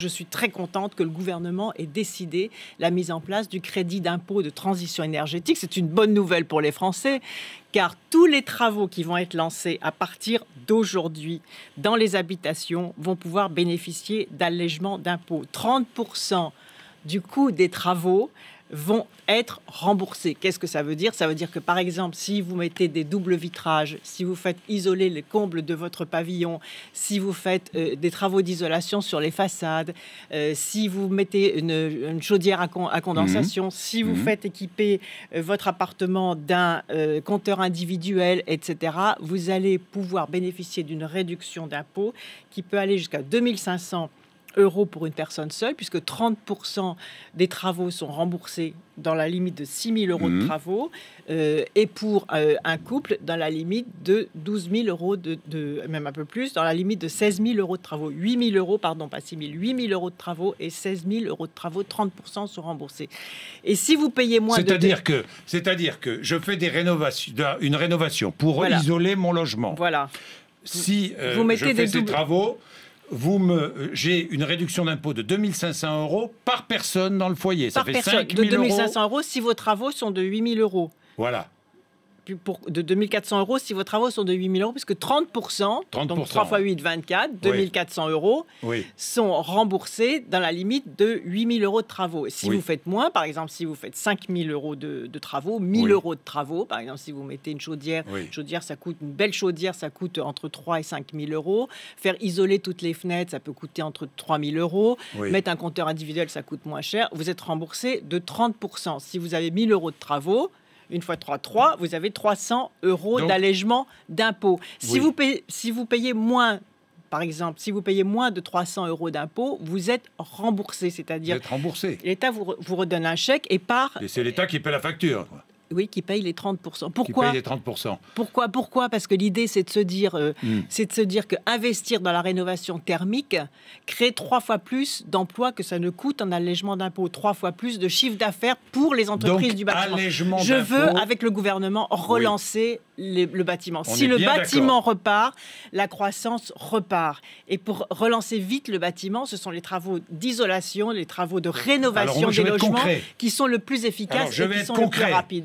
Je suis très contente que le gouvernement ait décidé la mise en place du crédit d'impôt de transition énergétique. C'est une bonne nouvelle pour les Français, car tous les travaux qui vont être lancés à partir d'aujourd'hui dans les habitations vont pouvoir bénéficier d'allègements d'impôts. 30% du coût des travaux vont être remboursés. Qu'est-ce que ça veut dire? Ça veut dire que, par exemple, si vous mettez des doubles vitrages, si vous faites isoler les combles de votre pavillon, si vous faites des travaux d'isolation sur les façades, si vous mettez une chaudière à condensation, si vous faites équiper votre appartement d'un compteur individuel, etc., vous allez pouvoir bénéficier d'une réduction d'impôt qui peut aller jusqu'à 2 500 € pour une personne seule, puisque 30% des travaux sont remboursés dans la limite de 6 000 € de travaux, et pour un couple, dans la limite de 12 000 €, même un peu plus, dans la limite de 16 000 € de travaux. 8 000 €, pardon, pas 6 000, 8 000 € de travaux et 16 000 € de travaux, 30% sont remboursés. Et si vous payez moins C'est-à-dire que je fais une rénovation pour isoler mon logement. Voilà. Si je fais ces travaux, j'ai une réduction d'impôt de 2 500 € par personne dans le foyer. Ça fait 5 000 € de 2 500 € si vos travaux sont de 8 000 €. Voilà. Puis de 2 400 € si vos travaux sont de 8 000 €, puisque 30%, donc 3 x 8, 24, 2 400 € sont remboursés dans la limite de 8 000 € de travaux. Si vous faites moins, par exemple, si vous faites 5 000 € de travaux, 1 000 € de travaux, par exemple, si vous mettez une chaudière, une belle chaudière, ça coûte entre 3 et 5 000 €. Faire isoler toutes les fenêtres, ça peut coûter entre 3 000 €. Mettre un compteur individuel, ça coûte moins cher. Vous êtes remboursé de 30%. Si vous avez 1 000 € de travaux, une fois 3, vous avez 300 € d'allègement d'impôt. Si vous payez moins, par exemple, si vous payez moins de 300 € d'impôt, vous êtes remboursé. C'est-à-dire, l'État vous redonne un chèque et Et c'est l'État qui paie la facture, quoi. Oui, qui paye les 30%. Pourquoi? Qui paye les 30%. Pourquoi? Parce que l'idée, c'est de se dire, que investir dans la rénovation thermique crée 3 fois plus d'emplois que ça ne coûte en allègement d'impôts, 3 fois plus de chiffre d'affaires pour les entreprises du bâtiment. Je veux, avec le gouvernement, relancer le bâtiment. Si le bâtiment repart, la croissance repart. Et pour relancer vite le bâtiment, ce sont les travaux d'isolation, les travaux de rénovation des logements qui sont le plus efficaces et qui sont le plus rapides.